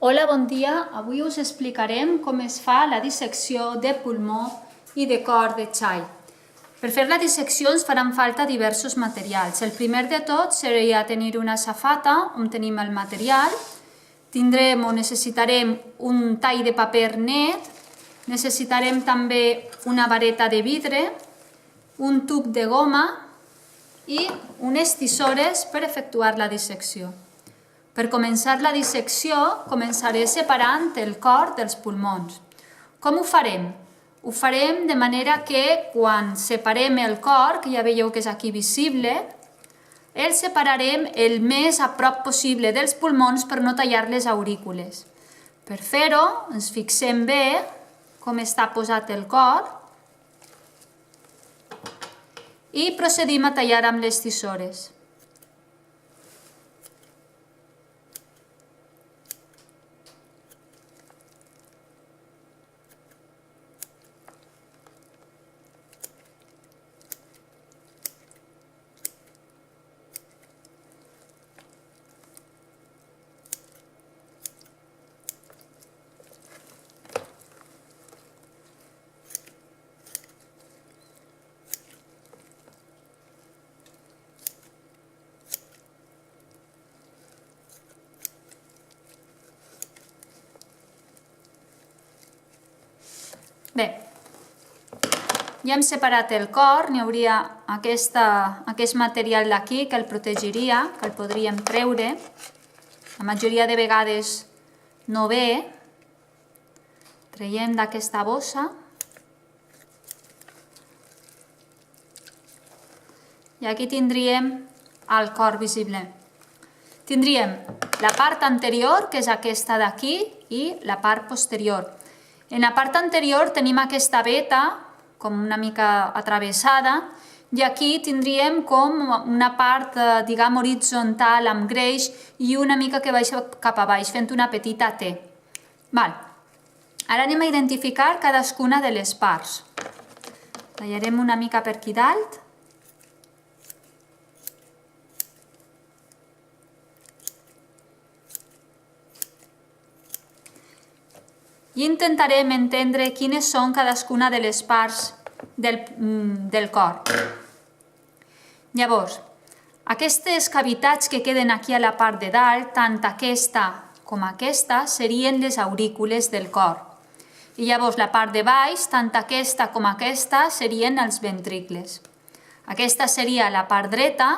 Hola, bon dia. Avui us explicarem com es fa la dissecció de pulmó i de cor de xai. Per fer la dissecció ens faran falta diversos materials. El primer de tot seria tenir una safata on tenim el material. Tindrem o necessitarem un tall de paper net, necessitarem també una vareta de vidre, un tub de goma i unes tisores per efectuar la dissecció. Per començar la dissecció, començaré separant el cor dels pulmons. Com ho farem? Ho farem de manera que quan separem el cor, que ja veieu que és aquí visible, el separarem el més a prop possible dels pulmons per no tallar les aurícules. Per fer-ho, ens fixem bé com està posat el cor i procedim a tallar amb les tisores. Bé, ja hem separat el cor, n'hi hauria aquest material d'aquí que el protegiria, que el podríem treure. La majoria de vegades no ve. Traiem d'aquesta bossa. I aquí tindríem el cor visible. Tindríem la part anterior, que és aquesta d'aquí, i la part posterior. En la part anterior tenim aquesta veta, com una mica atravessada, i aquí tindríem com una part, diguem, horitzontal amb greix i una mica que baixa cap a baix, fent una petita T. Ara anem a identificar cadascuna de les parts. Tallarem una mica per aquí dalt. I intentarem entendre quines són cadascuna de les parts del cor. Llavors, aquestes cavitats que queden aquí a la part de dalt, tant aquesta com aquesta, serien les aurícules del cor. I llavors la part de baix, tant aquesta com aquesta, serien els ventricles. Aquesta seria la part dreta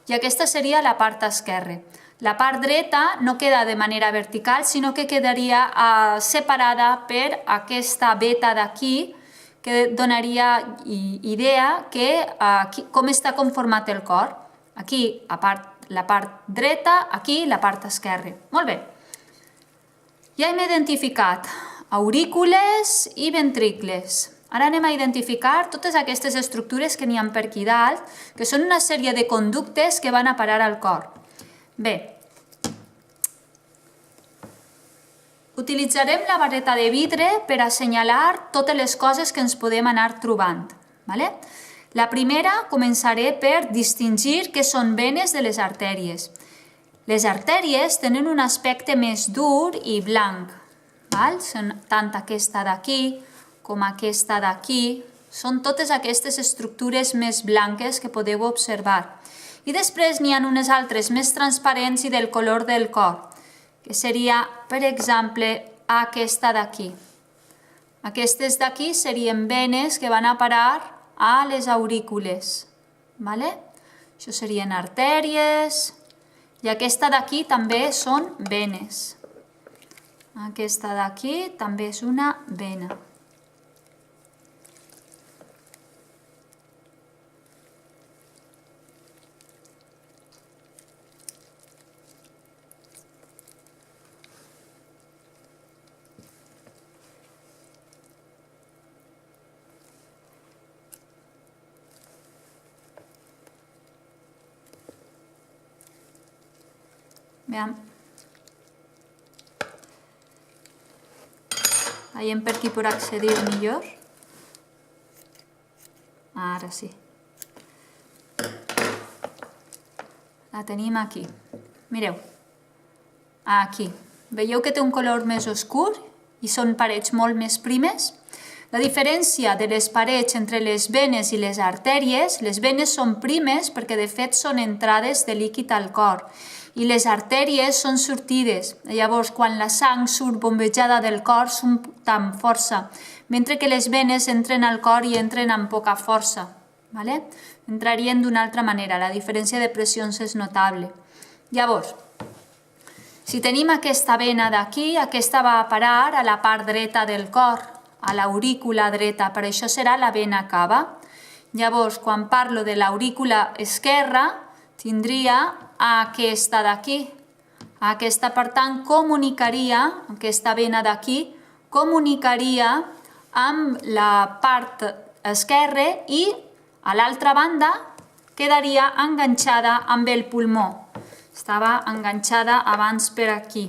i aquesta seria la part esquerra. La part dreta no queda de manera vertical, sinó que quedaria separada per aquesta veta d'aquí, que donaria idea de com està conformat el cor. Aquí la part dreta, aquí la part esquerra. Molt bé. Ja hem identificat aurícules i ventricles. Ara anem a identificar totes aquestes estructures que n'hi ha per aquí dalt, que són una sèrie de conductes que van a parar al cor. Bé, utilitzarem la vareta de vidre per assenyalar totes les coses que ens podem anar trobant. La primera començaré per distingir què són venes de les artèries. Les artèries tenen un aspecte més dur i blanc. Són tant aquesta d'aquí com aquesta d'aquí. Són totes aquestes estructures més blanques que podeu observar. I després n'hi ha unes altres més transparents i del color del cor, que seria, per exemple, aquesta d'aquí. Aquestes d'aquí serien venes que van a parar a les aurícules. Això serien artèries. I aquesta d'aquí també són venes. Aquesta d'aquí també és una vena. Veiem per aquí per accedir millor. Ara sí. La tenim aquí. Mireu. Aquí. Veieu que té un color més oscur i són parets molt més primes? La diferència de les parets entre les venes i les artèries, les venes són primes perquè de fet són entrades de líquid al cor i les artèries són sortides. Llavors, quan la sang surt bombejada del cor, surt amb força, mentre que les venes entren al cor i entren amb poca força. Vale? Entrarien d'una altra manera, la diferència de pressions és notable. Llavors, si tenim aquesta vena d'aquí, aquesta va a parar a la part dreta del cor, a l'aurícula dreta, per això serà la vena cava. Llavors, quan parlo de l'aurícula esquerra, tindria aquesta d'aquí. Aquesta, per tant, comunicaria, aquesta vena d'aquí, comunicaria amb la part esquerra i a l'altra banda quedaria enganxada amb el pulmó. Estava enganxada abans per aquí.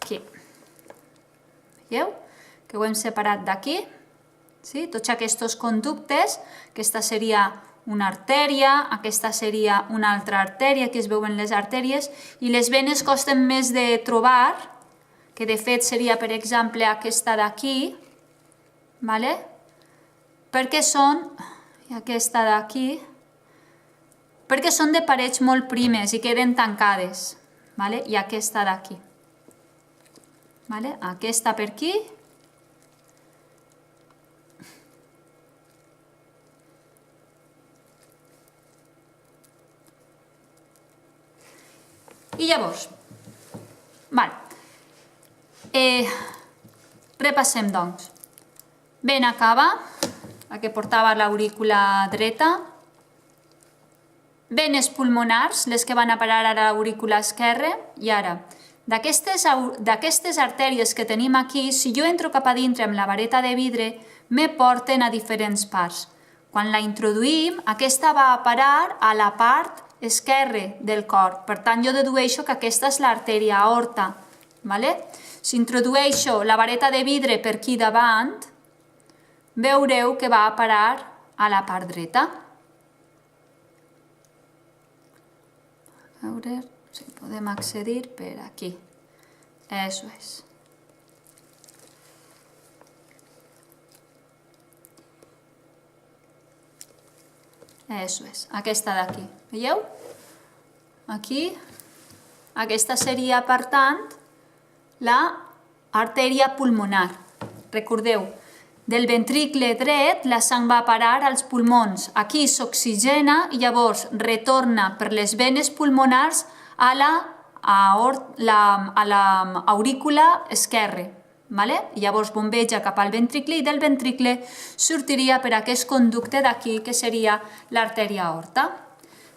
Aquí. Veieu? Que ho hem separat d'aquí. Sí? Tots aquests conductes, aquesta seria una artèria, aquesta seria una altra artèria, aquí es veuen les artèries, i les venes costen més de trobar, que de fet seria, per exemple, aquesta d'aquí, vale? Perquè són, i aquesta d'aquí, perquè són de parets molt primes i queden tancades, vale? I aquesta d'aquí. Vale? Aquesta per aquí, i llavors, repassem doncs. Vena cava, la que portava l'aurícula dreta. Venes pulmonars, les que van a parar a l'aurícula esquerra. I ara, d'aquestes artèries que tenim aquí, si jo entro cap a dintre amb la vareta de vidre, me porten a diferents parts. Quan la introduïm, aquesta va a parar a la part esquerre del cor. Per tant, jo dedueixo que aquesta és l'artèria aorta. Si introdueixo la vareta de vidre per aquí davant, veureu que va a parar a la part dreta. A veure si podem accedir per aquí. Eso és. Eso és, aquesta d'aquí. Veieu? Aquí, aquesta seria, per tant, l'artèria pulmonar. Recordeu, del ventricle dret la sang va a parar als pulmons. Aquí s'oxigena i llavors retorna per les venes pulmonars a l'aurícula esquerra. Llavors bombeja cap al ventricle i del ventricle sortiria per aquest conducte d'aquí, que seria l'artèria aorta.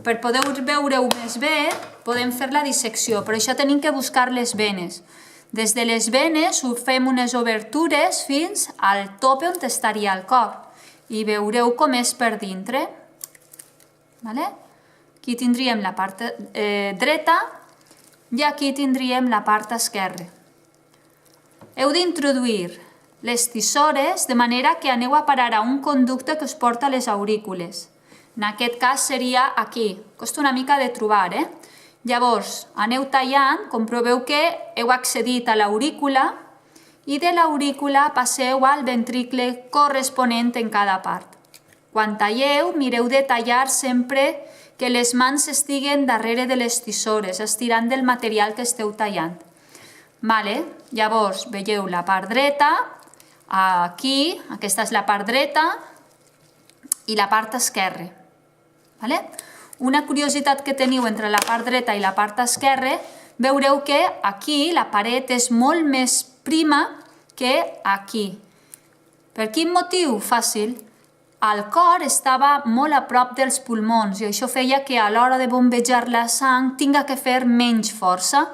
Per poder veure-ho més bé, podem fer la dissecció, per això tenim que buscar les venes. Des de les venes fem unes obertures fins al tope on estaria el cor i veureu com és per dintre. Aquí tindríem la part dreta i aquí tindríem la part esquerra. Heu d'introduir les tisores de manera que aneu a parar a un conducte que us porta a les aurícules. En aquest cas seria aquí. Costa una mica de trobar, Llavors, aneu tallant, comproveu que heu accedit a l'aurícula i de l'aurícula passeu al ventricle corresponent en cada part. Quan talleu, mireu de tallar sempre que les mans estiguen darrere de les tisores, estirant del material que esteu tallant. Llavors, veieu la part dreta, aquí, aquesta és la part dreta i la part esquerra. Una curiositat que teniu entre la part dreta i la part esquerra, veureu que aquí la paret és molt més prima que aquí. Per quin motiu? Fàcil. El cor estava molt a prop dels pulmons i això feia que a l'hora de bombejar la sang tinga que fer menys força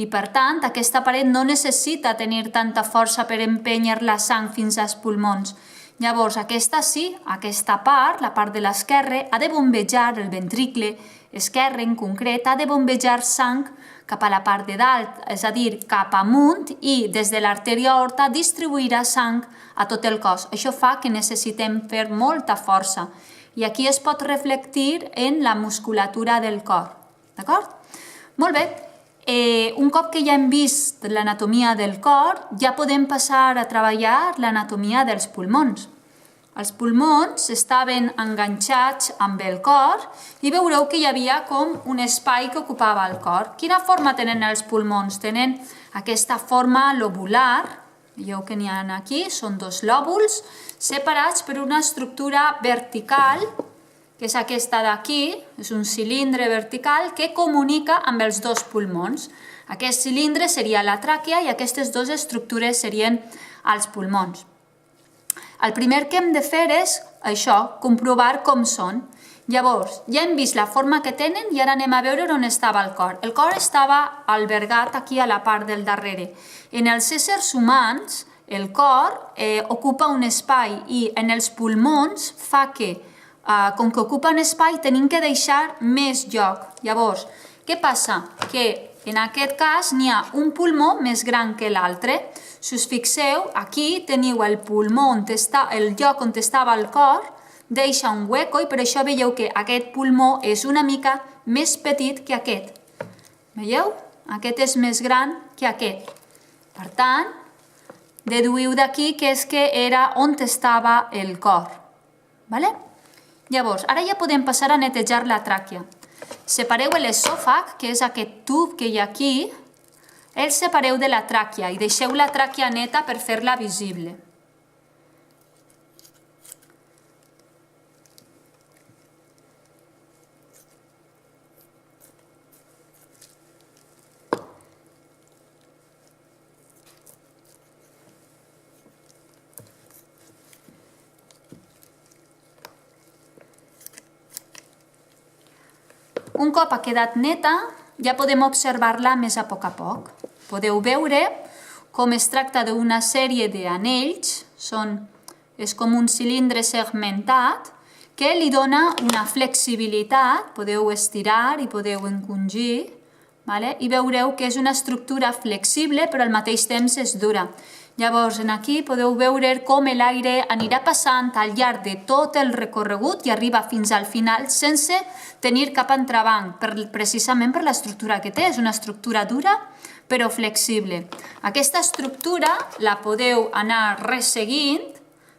i per tant aquesta paret no necessita tenir tanta força per empènyer la sang fins als pulmons. Llavors, aquesta sí, aquesta part, la part de l'esquerra, ha de bombejar, el ventricle esquerre en concret, ha de bombejar sang cap a la part de dalt, és a dir, cap amunt i des de l'artèria aorta distribuirà sang a tot el cos. Això fa que necessitem fer molta força i aquí es pot reflectir en la musculatura del cor. D'acord? Molt bé. un cop que ja hem vist l'anatomia del cor, ja podem passar a treballar l'anatomia dels pulmons. Els pulmons estaven enganxats amb el cor i veureu que hi havia com un espai que ocupava el cor. Quina forma tenen els pulmons? Tenen aquesta forma lobular, veieu que n'hi ha aquí, són dos lòbuls separats per una estructura vertical, que és aquesta d'aquí, és un cilindre vertical que comunica amb els dos pulmons. Aquest cilindre seria la tràquea i aquestes dues estructures serien els pulmons. El primer que hem de fer és això, comprovar com són. Llavors, ja hem vist la forma que tenen i ara anem a veure on estava el cor. El cor estava albergat aquí a la part del darrere. En els éssers humans, el cor ocupa un espai i en els pulmons fa que, com que ocupa un espai, tenim que deixar més lloc. Llavors, què passa? Que en aquest cas n'hi ha un pulmó més gran que l'altre. Si us fixeu, aquí teniu el pulmó, el lloc on estava el cor, deixa un hueco i per això veieu que aquest pulmó és una mica més petit que aquest. Veieu? Aquest és més gran que aquest. Per tant, deduïu d'aquí que és que era on estava el cor. Vale? Llavors, ara ja podem passar a netejar la tràquea. Separeu l'esòfag, que és aquest tub que hi ha aquí, el separeu de la tràquea i deixeu la tràquea neta per fer-la visible. Un cop ha quedat neta, ja podem observar-la més a poc. Podeu veure com es tracta d'una sèrie d'anells, és com un cilindre segmentat, que li dona una flexibilitat, podeu estirar i podeu encongir, i veureu que és una estructura flexible però al mateix temps és dura. Llavors, aquí podeu veure com l'aire anirà passant al llarg de tot el recorregut i arriba fins al final sense tenir cap entrebanc, precisament per l'estructura que té. És una estructura dura però flexible. Aquesta estructura la podeu anar resseguint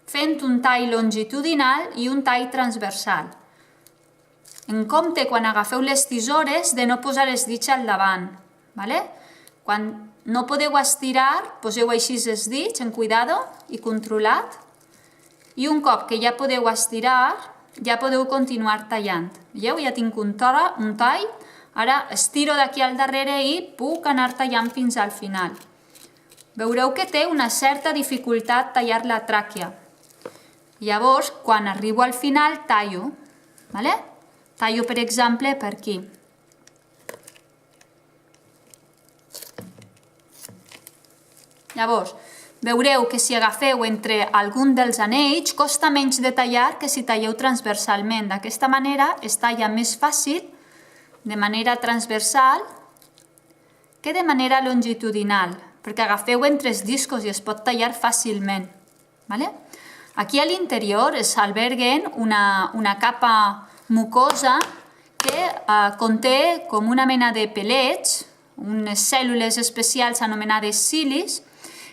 fent un tall longitudinal i un tall transversal. En compte, quan agafeu les tisores, de no posar els dits al davant. Quan no podeu estirar, poseu així els dits, en cuidado i controlat. I un cop que ja podeu estirar, ja podeu continuar tallant. Veieu? Ja tinc un tall. Ara estiro d'aquí al darrere i puc anar tallant fins al final. Veureu que té una certa dificultat tallar la tràquea. Llavors, quan arribo al final, tallo. Tallo, per exemple, per aquí. Llavors, veureu que si agafeu entre algun dels anells, costa menys de tallar que si talleu transversalment. D'aquesta manera es talla més fàcil, de manera transversal, que de manera longitudinal, perquè agafeu entre els discos i es pot tallar fàcilment. Aquí a l'interior es alberguen una capa mucosa que conté com una mena de pellets, unes cèl·lules especials anomenades cilis,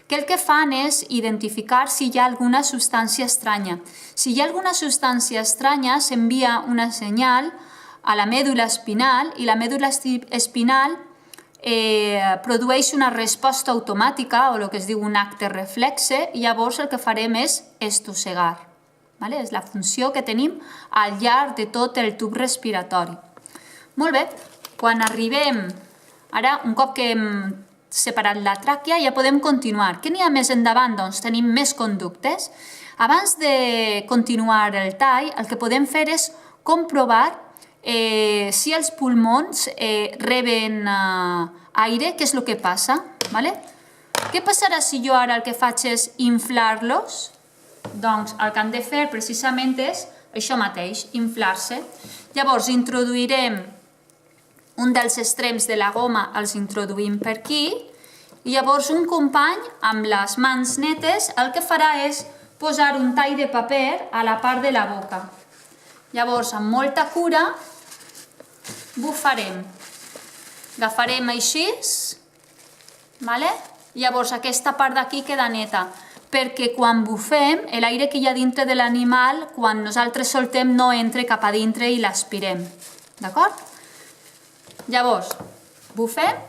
que el que fan és identificar si hi ha alguna substància estranya. Si hi ha alguna substància estranya, s'envia una senyal a la mèdula espinal i la mèdula espinal produeix una resposta automàtica o el que es diu un acte reflexe i llavors el que farem és estossegar. És la funció que tenim al llarg de tot el tub respiratori. Molt bé, quan arribem, ara un cop que hem separat la tràquea ja podem continuar. Què n'hi ha més endavant? Doncs tenim més conductes. Abans de continuar el tall, el que podem fer és comprovar si els pulmons reben aire, què és el que passa. Què passarà si jo ara el que faig és inflar-los? Doncs el que han de fer precisament és això mateix, inflar-se. Llavors introduirem un dels extrems de la goma, els introduïm per aquí i llavors un company amb les mans netes el que farà és posar un tall de paper a la part de la boca. Llavors, amb molta cura, bufarem. Agafarem així, vale? Llavors aquesta part d'aquí queda neta, perquè quan bufem, l'aire que hi ha dintre de l'animal, quan nosaltres soltem, no entra cap a dintre i l'aspirem. D'acord? Llavors, bufem.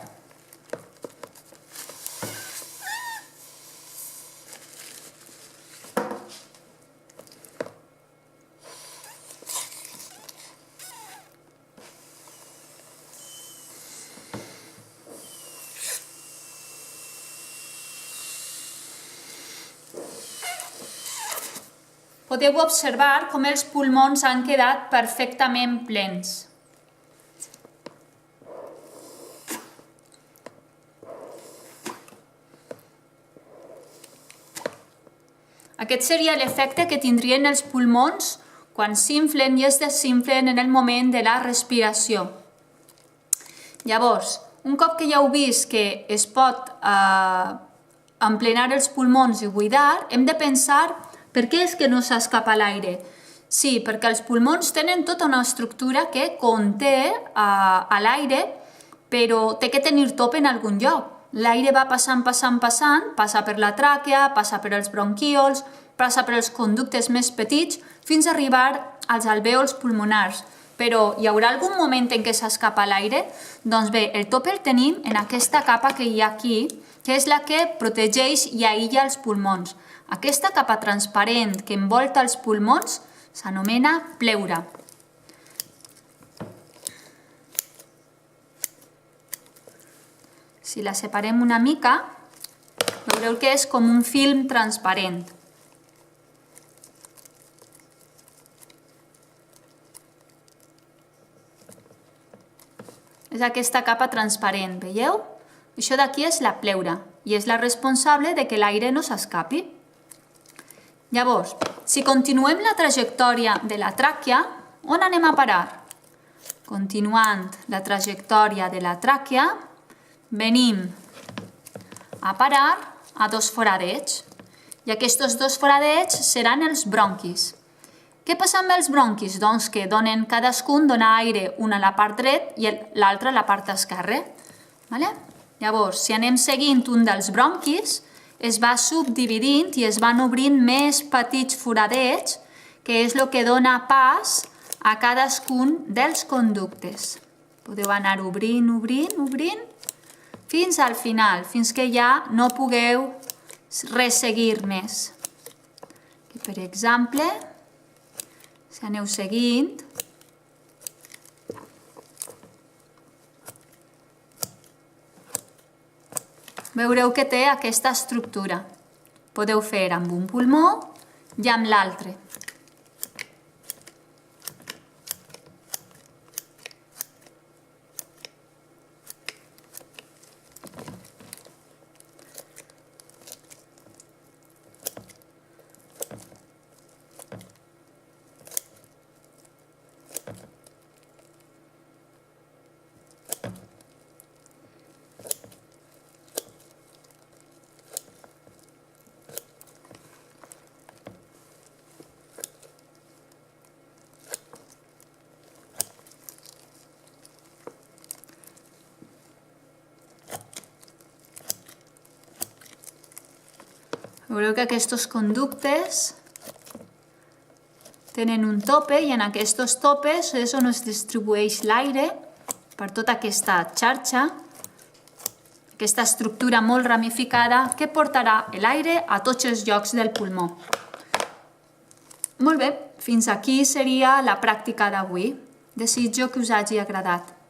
Podeu observar com els pulmons han quedat perfectament plens. Aquest seria l'efecte que tindrien els pulmons quan s'inflen i es desinflen en el moment de la respiració. Llavors, un cop que ja heu vist que es pot emplenar els pulmons i buidar, hem de pensar per què és que no s'escapa l'aire. Sí, perquè els pulmons tenen tota una estructura que conté a l'aire, però té que tenir top en algun lloc. L'aire va passant, passa per la tràquea, passa per els bronquíols, passa per els conductes més petits, fins a arribar als alvèols pulmonars. Però hi haurà algun moment en què s'escapa l'aire? Doncs bé, el top el tenim en aquesta capa que hi ha aquí, que és la que protegeix i aïlla els pulmons. Aquesta capa transparent que envolta els pulmons s'anomena pleura. Si la separem una mica, veureu que és com un film transparent. És aquesta capa transparent, veieu? Això d'aquí és la pleura i és la responsable de que l'aire no s'escapi. Llavors, si continuem la trajectòria de la tràquea, on anem a parar? Continuant la trajectòria de la tràquea, venim a parar a dos foradets. I aquests dos foradets seran els bronquis. Què passa amb els bronquis? Doncs que cadascun dona aire, una a la part dreta i l'altra a la part esquerra. Llavors, si anem seguint un dels bronquis, es va subdividint i es van obrint més petits foradets, que és el que dona pas a cadascun dels conductes. Podeu anar obrint, fins al final, fins que ja no pugueu resseguir més. Per exemple, si aneu seguint, veureu que té aquesta estructura. Podeu fer amb un pulmó i amb l'altre. Veureu que aquests conductes tenen un tope i en aquests topes és on es distribueix l'aire per tota aquesta xarxa, aquesta estructura molt ramificada que portarà l'aire a tots els llocs del pulmó. Molt bé, fins aquí seria la pràctica d'avui. Desitjo que us hagi agradat.